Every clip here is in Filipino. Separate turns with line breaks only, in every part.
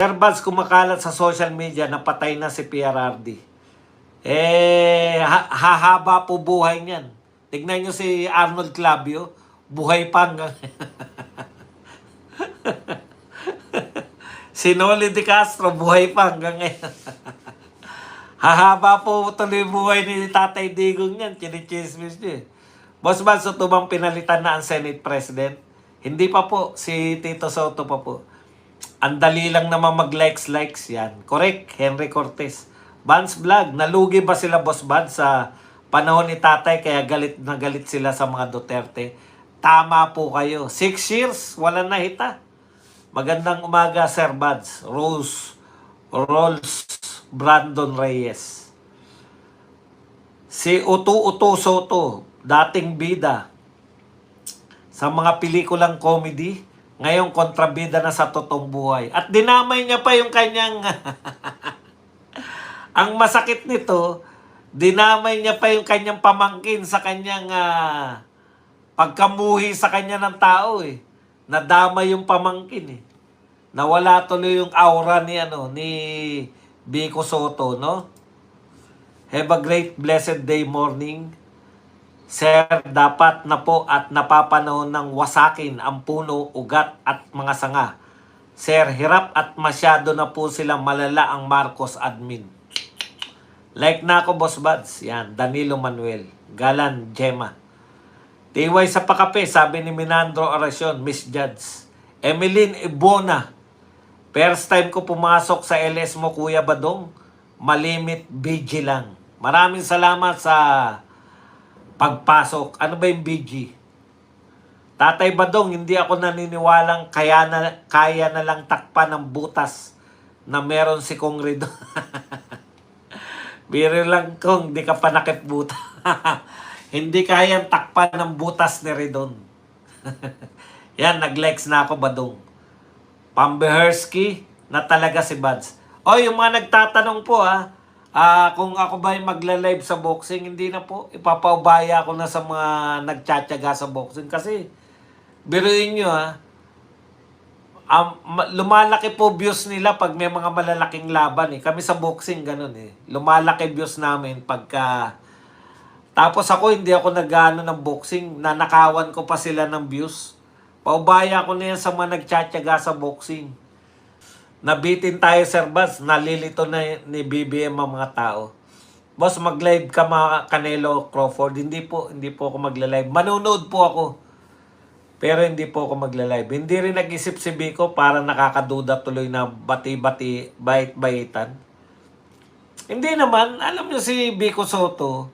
Verbals kumakalat sa social media na patay na si PRRD. Hahaba po buhay niyan. Tignan nyo si Arnold Clavio, buhay pa hanggang... Si Noli de Castro, buhay pa hanggang ngayon. Hahaba po tuloy buhay ni Tatay Digong yan. Chinichismis niyo eh. Boss Bad, so tumang pinalitan na ang Senate President? Hindi pa po. Si Tito Soto pa po. Ang dali lang naman mag-likes yan. Correct, Henry Cortez. Vance Vlog, nalugi ba sila Boss Bad sa panahon ni Tatay kaya galit na galit sila sa mga Duterte? Tama po kayo. 6 years, wala na hita. Magandang umaga, Sir Buds. Rolls Brandon Reyes. Si Utu Soto, dating bida sa mga pelikulang comedy, ngayong kontrabida na sa totoong buhay. At dinamay niya pa yung kanyang... Ang masakit nito, dinamay niya pa yung kanyang pamangkin sa kanyang pagkamuhi sa kanya ng tao eh. Nadama yung pamangkin eh. Nawala tuloy yung aura ni Vico Soto, no? Have a great blessed day morning. Sir, dapat na po at napapanahon ng wasakin ang puno, ugat at mga sanga. Sir, hirap at masyado na po sila malala ang Marcos admin. Like na ako, Boss Buds. Yan, Danilo Manuel. Galan Gemma. TY sa pakape, sabi ni Minandro Oracion, Miss Judge. Emeline Ibona. First time ko pumasok sa LS mo, Kuya Badong. Malimit, BG lang. Maraming salamat sa pagpasok. Ano ba yung BG? Tatay Badong, hindi ako naniniwalang kaya na lang takpan ng butas na meron si Kong Rido. Biro lang kung di ka pa nakipbuta. Hindi kayang takpan ng butas ni Redon. Yan, nag-likes na ako, Badong. Pambehersky na talaga si Buds. O, yung mga nagtatanong po kung ako ba yung magla-live sa boxing, hindi na po. Ipapaubaya ko na sa mga nagtsatsaga sa boxing. Kasi, biruin nyo lumalaki po views nila pag may mga malalaking laban eh. Kami sa boxing, ganun eh. Lumalaki views namin pagka... Tapos ako, hindi ako nag-ano ng boxing. Nanakawan ko pa sila ng views. Paubaya ko na yan sa mga nagtsatsaga sa boxing. Nabitin tayo, Sir Bas. Nalilito na ni BBM ang mga tao. Boss, mag-live ka mga Canelo Crawford. Hindi po ako magla-live. Manunood po ako. Pero hindi po ako magla-live. Hindi rin nag-isip si Biko para nakakaduda tuloy na bati-bati, bait-baitan. Hindi naman. Alam niyo si Biko Soto,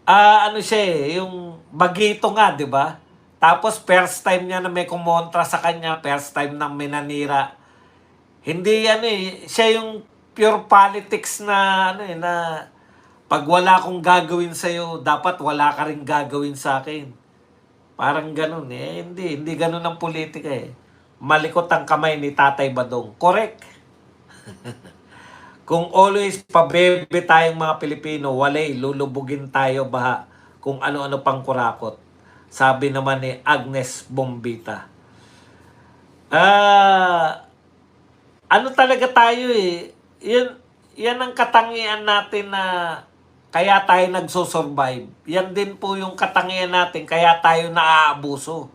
ano siya yung bagito nga, di ba? Tapos first time niya na may kumontra sa kanya, first time na may nanira. Hindi siya yung pure politics na na pag wala akong gagawin sa'yo, dapat wala ka rin gagawin sa akin. Parang ganun hindi ganun ang politika eh. Malikot ang kamay ni Tatay Badong. Correct. Kung always pabebe tayong mga Pilipino, walay, lulubugin tayo baha kung ano-ano pang kurakot. Sabi naman ni Agnes Bombita. Ano talaga tayo eh. Yan ang katangian natin na kaya tayo nagsosurvive. Yan din po yung katangian natin, kaya tayo naaabuso.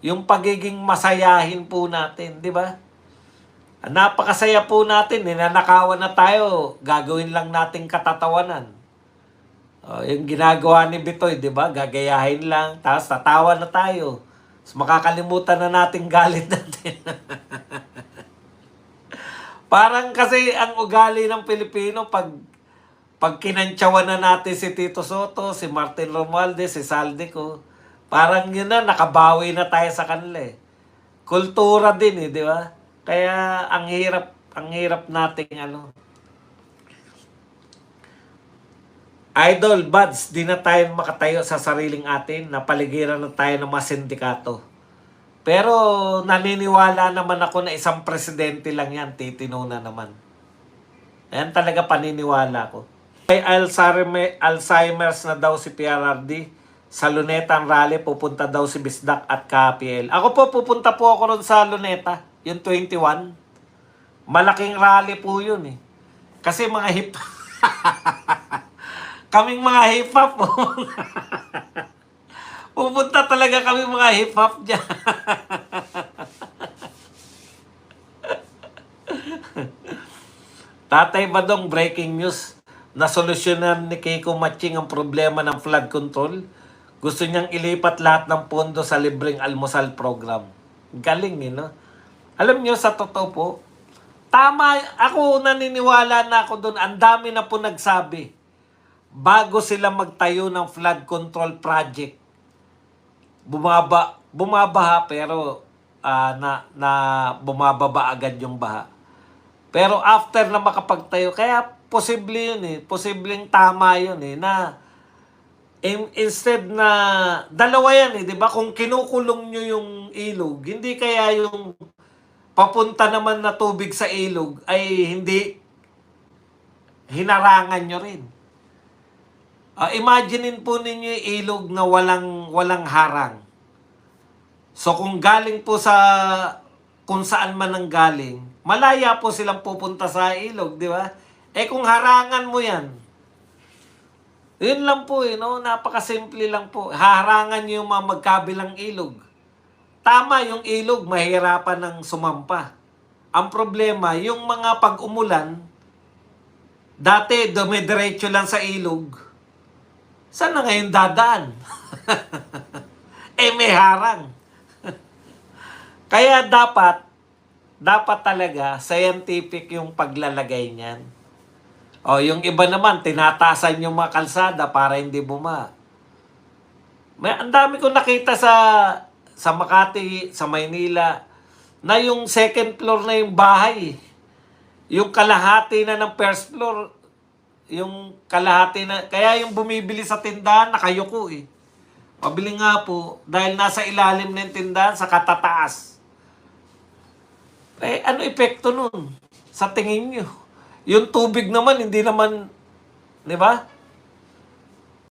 Yung pagiging masayahin po natin, di ba? Napakasaya po natin, ninanakawan na tayo, gagawin lang nating katatawanan. Yung ginagawa ni Bitoy, di ba? Gagayahin lang, tapos tatawa na tayo. Tapos makakalimutan na nating galit natin. Parang kasi ang ugali ng Pilipino, pag kinantsawan na natin si Tito Soto, si Martin Romualdez, si Saldico, parang yun na, nakabawi na tayo sa kanila eh. Kultura din eh, di ba? Kaya ang hirap nating Idol, Buds, di na tayo makatayo sa sariling atin, napaligiran na tayo ng mga sindikato. Pero naniniwala naman ako na isang presidente lang yan, titino na naman. Ayan talaga paniniwala ko. May Alzheimer's na daw si PRRD. Sa Luneta ang rally, pupunta daw si Bisdak at KPL. Ako po, pupunta po ako ron sa Luneta, yung 21. Malaking rally po yun eh. Kasi mga hip... Kaming mga hip-hop po. Pupunta talaga kami mga hip-hop dyan. Tatay Badong, breaking news. Nasolusyonan ni Kiko Matching ang problema ng flood control. Gusto niyang ilipat lahat ng pondo sa libreng almusal program. Galing eh, no? Alam niyo, sa totoo po, tama, ako naniniwala na ako doon. Ang dami na po nagsabi. Bago sila magtayo ng flood control project, bumabaha pero na bumababa agad yung baha. Pero after na makapagtayo, kaya posible yun eh, posibleng tama yun eh, na instead na, dalawa yan eh, di ba? Kung kinukulong nyo yung ilog, hindi kaya yung papunta naman na tubig sa ilog ay hindi hinarangan nyo rin. Imaginein po ninyo yung ilog na walang harang. So kung galing po sa kung saan man ang galing, malaya po silang pupunta sa ilog, di ba? Kung harangan mo yan, yun lang po no? Napakasimple lang po. Harangan nyo yung mga magkabilang ilog. Tama yung ilog, mahirapan ng sumampa. Ang problema, yung mga pag-umulan, dati dumidiretso lang sa ilog. Saan na ngayon dadaan? May harang. Kaya dapat talaga scientific yung paglalagay niyan. Yung iba naman, tinatasan yung mga kalsada para hindi ang dami ko nakita sa Makati, sa Maynila, na yung second floor na yung bahay. Yung kalahati na ng first floor, yung kalahati na, kaya yung bumibili sa tindahan, nakayuko eh. Pabili nga po, dahil nasa ilalim ng tindahan, sa katataas. Ano epekto nun? Sa tingin nyo? Yung tubig naman, hindi naman, di ba?